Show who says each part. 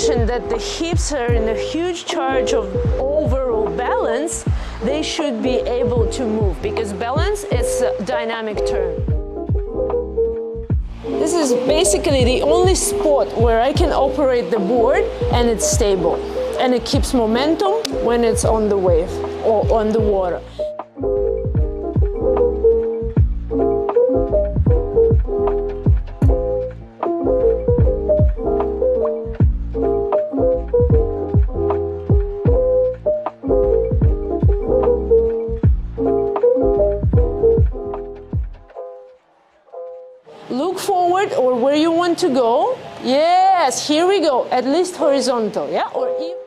Speaker 1: mentioned that the hips are in a huge charge of overall balance. They should be able to move because balance is a dynamic term. This is basically the only spot where I can operate the board and it's stable. And it keeps momentum when it's on the wave or on the water. Look forward or where you want to go. Yes, here we go. At least horizontal, yeah? Or even